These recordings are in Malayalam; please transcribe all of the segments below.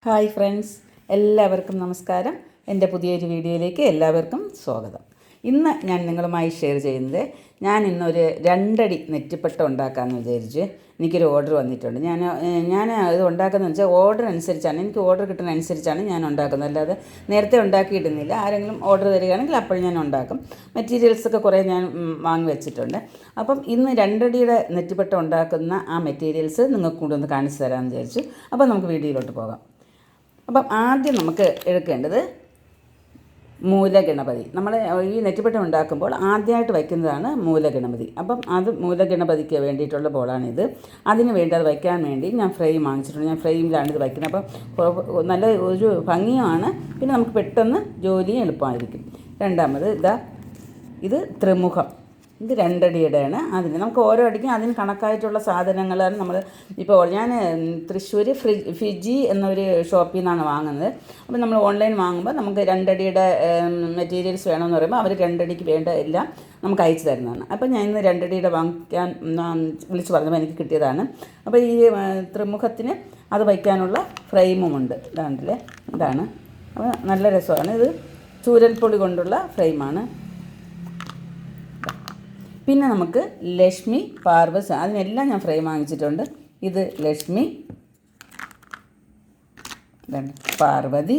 ഹായ് ഫ്രണ്ട്സ്, എല്ലാവർക്കും നമസ്കാരം. എൻ്റെ പുതിയൊരു വീഡിയോയിലേക്ക് എല്ലാവർക്കും സ്വാഗതം. ഇന്ന് ഞാൻ നിങ്ങളുമായി ഷെയർ ചെയ്യുന്നത്, ഞാൻ ഇന്നൊരു 2 അടി നെറ്റിപ്പട്ടം ഉണ്ടാക്കാമെന്ന് വിചാരിച്ച് എനിക്കൊരു ഓർഡർ വന്നിട്ടുണ്ട്. ഞാൻ ഇത് ഉണ്ടാക്കുന്നതെന്ന് വെച്ചാൽ ഓർഡർ അനുസരിച്ചാണ്, എനിക്ക് ഓർഡർ കിട്ടുന്ന അനുസരിച്ചാണ് ഞാൻ ഉണ്ടാക്കുന്നത്. അല്ലാതെ നേരത്തെ ഉണ്ടാക്കിയിടുന്നില്ല. ആരെങ്കിലും ഓർഡർ തരികയാണെങ്കിൽ അപ്പോൾ ഞാൻ ഉണ്ടാക്കും. മെറ്റീരിയൽസൊക്കെ കുറേ ഞാൻ വാങ്ങി വെച്ചിട്ടുണ്ട്. അപ്പം ഇന്ന് 2 അടിയുടെ നെറ്റിപ്പട്ടം ഉണ്ടാക്കുന്ന ആ മെറ്റീരിയൽസ് നിങ്ങൾക്ക് കൂടെ ഒന്ന് കാണിച്ചു തരാമെന്ന് വിചാരിച്ചു. അപ്പോൾ നമുക്ക് വീഡിയോയിലോട്ട് പോകാം. അപ്പം ആദ്യം നമുക്ക് എടുക്കേണ്ടത് മൂലഗണപതി. നമ്മൾ ഈ നെറ്റിപ്പട്ടം ഉണ്ടാക്കുമ്പോൾ ആദ്യമായിട്ട് വയ്ക്കുന്നതാണ് മൂലഗണപതി. അപ്പം അത് മൂലഗണപതിക്ക് വേണ്ടിയിട്ടുള്ള ബോളാണിത്. അതിന് വേണ്ടി അത് വയ്ക്കാൻ വേണ്ടി ഞാൻ ഫ്രെയിം വാങ്ങിച്ചിട്ടുണ്ട്. ഞാൻ ഫ്രെയിമിലാണ് ഇത് വയ്ക്കുന്നത്. അപ്പം നല്ല ഒരു ഭംഗിയുമാണ്, പിന്നെ നമുക്ക് പെട്ടെന്ന് ജോലിയും എളുപ്പമായിരിക്കും. രണ്ടാമത് ഇത് ത്രിമുഖം. ഇത് 2 അടിയുടെയാണ്. അതിന് നമുക്ക് ഓരോ അടിക്കും അതിന് കണക്കായിട്ടുള്ള സാധനങ്ങളാണ് നമ്മൾ ഇപ്പോൾ ഞാൻ തൃശ്ശൂർ ഫിജി എന്നൊരു ഷോപ്പിൽ നിന്നാണ് വാങ്ങുന്നത്. അപ്പോൾ നമ്മൾ ഓൺലൈൻ വാങ്ങുമ്പോൾ നമുക്ക് 2 അടിയുടെ മെറ്റീരിയൽസ് വേണമെന്ന് പറയുമ്പോൾ അവർ 2 അടിക്ക് വേണ്ട എല്ലാം നമുക്ക് അയച്ചു തരുന്നതാണ്. അപ്പോൾ ഞാൻ ഇന്ന് 2 അടിയുടെ വാങ്ങിക്കാൻ വിളിച്ച് പറഞ്ഞപ്പോൾ എനിക്ക് കിട്ടിയതാണ്. അപ്പോൾ ഈ ത്രിമുഖത്തിന് അത് വയ്ക്കാനുള്ള ഫ്രെയിമുമുണ്ട്. ഇതാണ്. അപ്പോൾ നല്ല രസമാണ്. ഇത് ചൂരൽപ്പൊടി കൊണ്ടുള്ള ഫ്രെയിമാണ്. പിന്നെ നമുക്ക് ലക്ഷ്മി, പാർവതി, അതിനെല്ലാം ഞാൻ ഫ്രെയിം വാങ്ങിച്ചിട്ടുണ്ട്. ഇത് ലക്ഷ്മി, പാർവതി,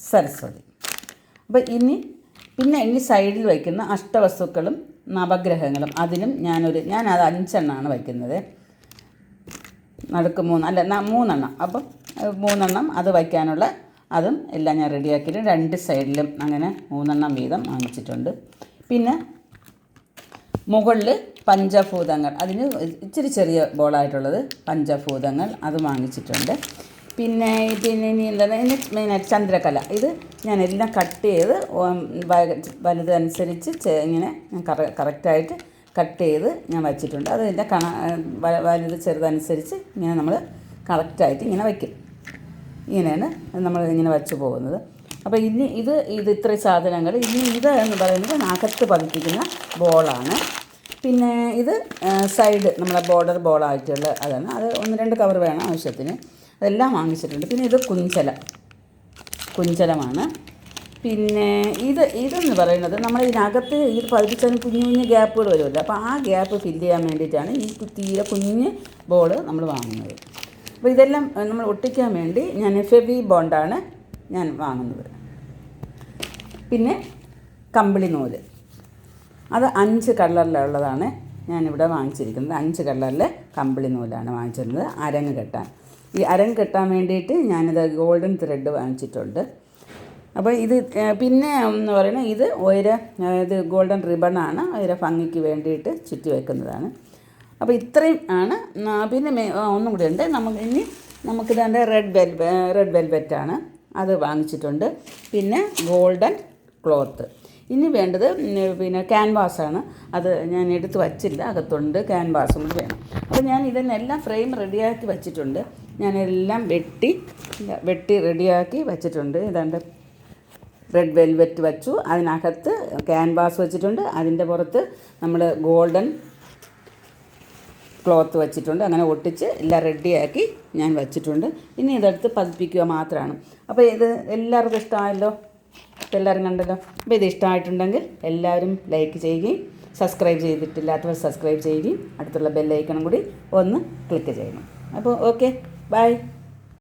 സരസ്വതി. അപ്പോൾ ഇനി സൈഡിൽ വയ്ക്കുന്ന അഷ്ടവസ്തുക്കളും നവഗ്രഹങ്ങളും അതിനും ഞാനത് 5 എണ്ണമാണ് വയ്ക്കുന്നത്. നടുക്ക് 3 എണ്ണം. അപ്പം 3 എണ്ണം അത് വയ്ക്കാനുള്ള അതും എല്ലാം ഞാൻ റെഡിയാക്കിയിട്ട് 2 സൈഡിലും അങ്ങനെ 3 എണ്ണം വീതം വാങ്ങിച്ചിട്ടുണ്ട്. പിന്നെ മുകളിൽ പഞ്ചഭൂതങ്ങൾ, അതിന് ഇച്ചിരി ചെറിയ ബോളായിട്ടുള്ളത് പഞ്ചഭൂതങ്ങൾ അത് വാങ്ങിച്ചിട്ടുണ്ട്. പിന്നെ ഇനി മെയിനായിട്ട് ചന്ദ്രകല. ഇത് ഞാൻ എല്ലാം കട്ട് ചെയ്ത് വലുതനുസരിച്ച് ഇങ്ങനെ കറക്റ്റായിട്ട് കട്ട് ചെയ്ത് ഞാൻ വച്ചിട്ടുണ്ട്. അതിൻ്റെ വലുത് ചെറുതനുസരിച്ച് ഇങ്ങനെ നമ്മൾ കറക്റ്റായിട്ട് ഇങ്ങനെ വയ്ക്കും. ഇങ്ങനെയാണ് നമ്മൾ ഇങ്ങനെ വച്ച് പോകുന്നത്. അപ്പോൾ ഇത് ഇത്രയും സാധനങ്ങൾ. ഇത് എന്ന് പറയുന്നത് അകത്ത് പതിപ്പിക്കുന്ന ബോളാണ്. പിന്നെ ഇത് സൈഡ് നമ്മളെ ബോർഡർ ബോളായിട്ടുള്ള അതാണ്. അത് 1-2 കവർ വേണം ആവശ്യത്തിന്. അതെല്ലാം വാങ്ങിച്ചിട്ടുണ്ട്. പിന്നെ ഇത് കുഞ്ചലമാണ്. പിന്നെ ഇതെന്ന് പറയുന്നത് നമ്മൾ ഇതിനകത്ത് ഇത് പതിപ്പിച്ചാൽ കുഞ്ഞു ഗ്യാപ്പുകൾ വരുമല്ലോ. അപ്പോൾ ആ ഗ്യാപ്പ് ഫില്ല് ചെയ്യാൻ വേണ്ടിയിട്ടാണ് ഈ തീരെ കുഞ്ഞ് ബോൾ നമ്മൾ വാങ്ങുന്നത്. അപ്പോൾ ഇതെല്ലാം നമ്മൾ ഒട്ടിക്കാൻ വേണ്ടി ഞാൻ ഫെവി ബോണ്ടാണ് ഞാൻ വാങ്ങുന്നത്. പിന്നെ കമ്പിളി നൂല്, അത് 5 കളറിലുള്ളതാണ് ഞാനിവിടെ വാങ്ങിച്ചിരിക്കുന്നത്. 5 കളറിലെ കമ്പിളി നൂലാണ് വാങ്ങിച്ചിരുന്നത് അരങ്ങ് കെട്ടാൻ. ഈ അരങ്ങ് കെട്ടാൻ വേണ്ടിയിട്ട് ഞാനിത് ഗോൾഡൻ ത്രെഡ് വാങ്ങിച്ചിട്ടുണ്ട്. അപ്പോൾ പിന്നെ എന്ന് പറയുന്നത് ഇത് ഗോൾഡൻ റിബണാണ്. ഭംഗിക്ക് വേണ്ടിയിട്ട് ചുറ്റി വയ്ക്കുന്നതാണ്. അപ്പോൾ ഇത്രയും ആണ്. പിന്നെ ഒന്നും കൂടി ഉണ്ട്. നമുക്കിതിൻ്റെ റെഡ് വെൽവെറ്റാണ്, അത് വാങ്ങിച്ചിട്ടുണ്ട്. പിന്നെ ഗോൾഡൻ ക്ലോത്ത്. ഇനി വേണ്ടത് പിന്നെ ക്യാൻവാസാണ്. അത് ഞാൻ എടുത്ത് വച്ചില്ല, അകത്തുണ്ട്. ക്യാൻവാസും കൂടി വേണം. അപ്പോൾ ഞാൻ ഇതിനെല്ലാം ഫ്രെയിം റെഡിയാക്കി വച്ചിട്ടുണ്ട്. ഞാനെല്ലാം വെട്ടി റെഡിയാക്കി വച്ചിട്ടുണ്ട്. ഇതാണ്ട് റെഡ് വെൽവെറ്റ് വച്ചു, അതിനകത്ത് ക്യാൻവാസ് വെച്ചിട്ടുണ്ട്, അതിൻ്റെ പുറത്ത് നമ്മൾ ഗോൾഡൻ ക്ലോത്ത് വച്ചിട്ടുണ്ട്. അങ്ങനെ ഒട്ടിച്ച് എല്ലാം റെഡിയാക്കി ഞാൻ വച്ചിട്ടുണ്ട്. ഇനി ഇതെടുത്ത് പതിപ്പിക്കുക മാത്രമാണ്. അപ്പോൾ ഇത് എല്ലാവർക്കും ഇഷ്ടമായല്ലോ, എല്ലാവരും കണ്ടല്ലോ. അപ്പോൾ ഇത് ഇഷ്ടമായിട്ടുണ്ടെങ്കിൽ എല്ലാവരും ലൈക്ക് ചെയ്യുകയും സബ്സ്ക്രൈബ് ചെയ്തിട്ടില്ലാത്തവർ സബ്സ്ക്രൈബ് ചെയ്യുകയും അടുത്തുള്ള ബെല്ലൈക്കണും കൂടി ഒന്ന് ക്ലിക്ക് ചെയ്യണം. അപ്പോൾ ഓക്കെ, ബൈ.